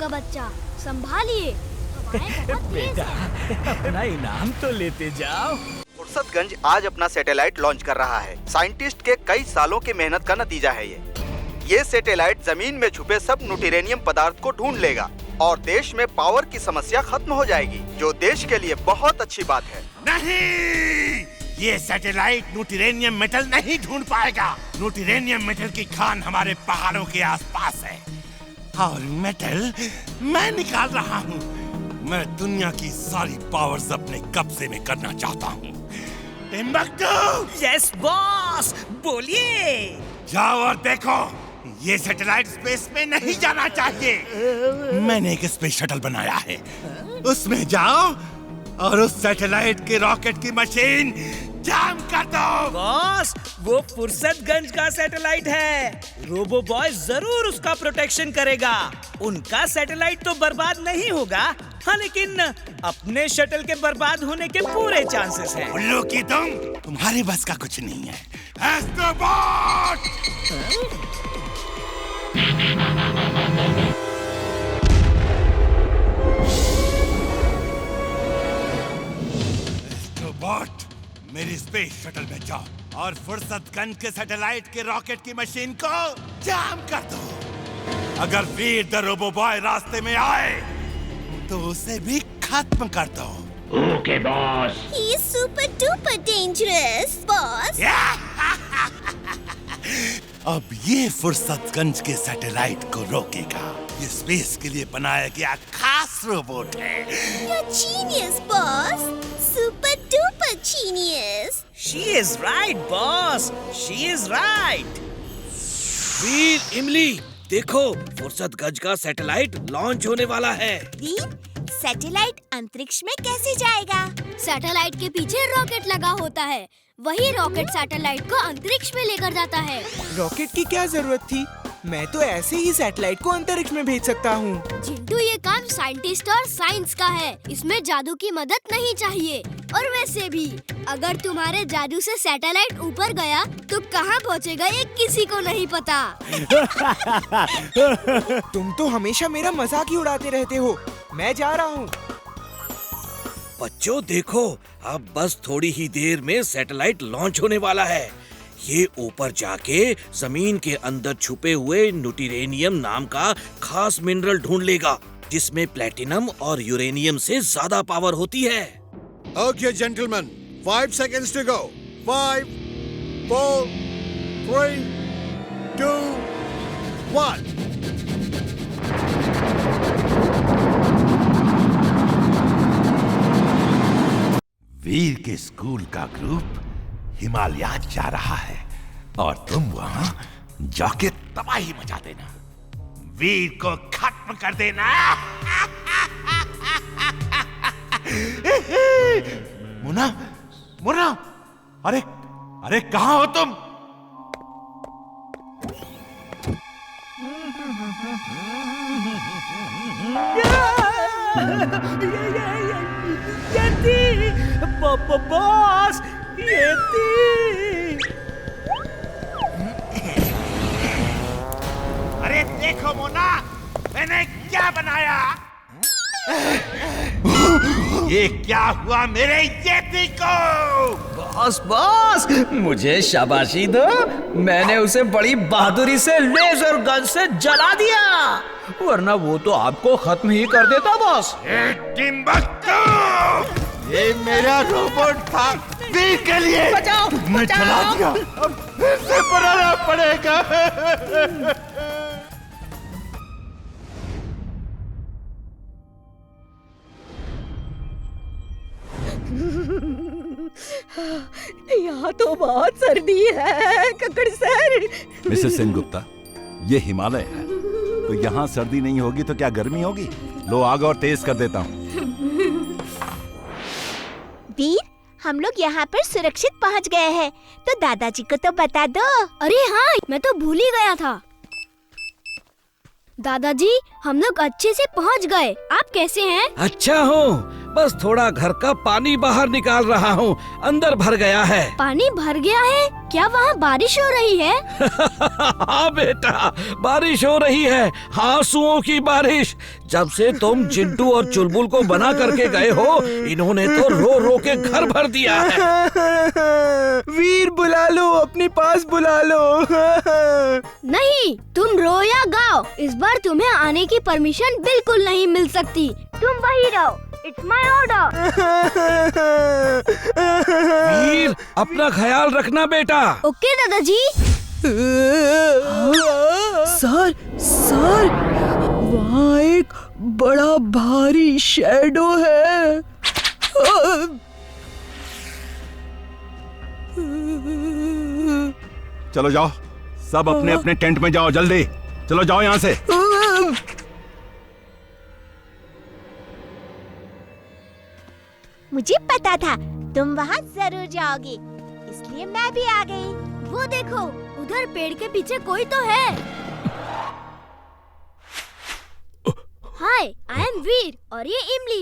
का बच्चा, संभालिए। हवाएं बहुत तेज हैं। अपना इनाम तो लेते जाओ। फुर्सतगंज आज अपना सैटेलाइट लॉन्च कर रहा है। साइंटिस्ट के कई सालों की मेहनत का नतीजा है ये सैटेलाइट जमीन में छुपे सब न्यूट्रिनियम पदार्थ को ढूंढ लेगा और देश में पावर की समस्या खत्म हो जाएगी, जो देश के लिए बहुत अच्छी बात है। नहीं, ये सैटेलाइट न्यूट्रिनियम मेटल नहीं ढूंढ पाएगा। न्यूट्रिनियम मेटल की खान हमारे पहाड़ों के आसपास है और मेटल मैं निकाल रहा हूँ। मैं दुनिया की सारी पावर्स अपने कब्जे में करना चाहता हूँ। टिम्बक्टू! यस बॉस, बोलिए। जाओ और देखो, ये सैटेलाइट स्पेस में नहीं जाना चाहिए। मैंने एक स्पेस शटल बनाया है, उसमें जाओ और उस सैटेलाइट के रॉकेट की मशीन जाम कर दो। बॉस, वो फुर्सतगंज का सैटेलाइट है। रोबो बॉय जरूर उसका प्रोटेक्शन करेगा। उनका सैटेलाइट तो बर्बाद नहीं होगा, हाँ, लेकिन अपने शटल के बर्बाद होने के पूरे चांसेस हैं। उल्लू की तुम्हारे बस का कुछ नहीं है। एस्ट्रोबॉट! एस्ट्रोबॉट, मेरी स्पेस शटल में जाओ और फुर्सतगंज के सैटेलाइट के रॉकेट की मशीन को जाम कर दो। अगर वीर द रोबो बॉय रास्ते में आए तो उसे भी खत्म कर दो। Okay boss. He is super duper dangerous, boss. अब ये फुर्सतगंज के सैटेलाइट को रोकेगा। ये स्पेस के लिए बनाया गया खास रोबोट है। You're genius, boss. Super duper genius. She is right, boss. She is right. वीर, इमली, देखो, फुर्सतगंज का सैटेलाइट लॉन्च होने वाला है। वीर, सैटेलाइट अंतरिक्ष में कैसे जाएगा? सैटेलाइट के पीछे रॉकेट लगा होता है, वही रॉकेट सैटेलाइट को अंतरिक्ष में लेकर जाता है। रॉकेट की क्या जरूरत थी? मैं तो ऐसे ही सैटेलाइट को अंतरिक्ष में भेज सकता हूँ। चिंटू, ये काम साइंटिस्ट और साइंस का है, इसमें जादू की मदद नहीं चाहिए। और वैसे भी अगर तुम्हारे जादू से सैटेलाइट ऊपर गया तो कहाँ पहुँचेगा ये किसी को नहीं पता। तुम तो हमेशा मेरा मजाक ही उड़ाते रहते हो। मैं जा रहा हूँ। बच्चों देखो, अब बस थोड़ी ही देर में सैटेलाइट लॉन्च होने वाला है। ये ऊपर जाके जमीन के अंदर छुपे हुए न्यूट्रिनियम नाम का खास मिनरल ढूंढ लेगा, जिसमें प्लेटिनम और यूरेनियम से ज्यादा पावर होती है। Okay, gentlemen, 5 seconds to go. 5, 4, 3, 2, 1. वीर के स्कूल का ग्रुप हिमालयात जा रहा है और तुम वहां जाके तबाही मचा देना। वीर को खत्म कर देना। मुन्ना, मुन्ना, अरे कहाँ हो तुम? बॉस, अरे देखो मुन्ना, मैंने क्या बनाया? ये क्या हुआ मेरे येती को? बॉस, मुझे शाबाशी दो। मैंने उसे बड़ी बहादुरी से लेजर गन से जला दिया, वरना वो तो आपको खत्म ही कर देता बॉस। टिम्बक्टू, ये मेरा रोबोट था वीर के लिए। बचाओ, मैं जला दिया, अब फिर से बनाना पड़ेगा। यहाँ तो बहुत सर्दी है कक्कड़ सर। मिसेस सेनगुप्ता, ये हिमालय है, तो यहाँ सर्दी नहीं होगी तो क्या गर्मी होगी? लो आग और तेज कर देता हूँ। वीर, हम लोग यहाँ पर सुरक्षित पहुँच गए हैं, तो दादाजी को तो बता दो। अरे हाँ, मैं तो भूल ही गया था। दादाजी, हम लोग अच्छे से पहुँच गए। आप कैसे हैं? अच्छा हूँ। बस थोड़ा घर का पानी बाहर निकाल रहा हूँ, अंदर भर गया है। पानी भर गया है? क्या वहाँ बारिश हो रही है? हाँ बेटा, बारिश हो रही है, आंसुओं की बारिश। जब से तुम चिंटू और चुलबुल को बना करके गए हो, इन्होंने तो रो रो के घर भर दिया है। वीर बुला लो, अपने पास बुला लो। नहीं, तुम रो या गाओ, इस बार तुम्हें आने की परमिशन बिल्कुल नहीं मिल सकती। तुम वही रहो, इट्स माय ऑर्डर। वीर, अपना ख्याल रखना बेटा। ओके दादाजी। सर सर, वहाँ एक बड़ा भारी शैडो है। चलो जाओ, सब अपने अपने टेंट में जाओ, जल्दी चलो जाओ यहाँ से। मुझे पता था तुम वहाँ जरूर जाओगे, इसलिए मैं भी आ गई। वो देखो, उधर पेड़ के पीछे कोई तो है। हाय, आई एम वीर और ये इमली है।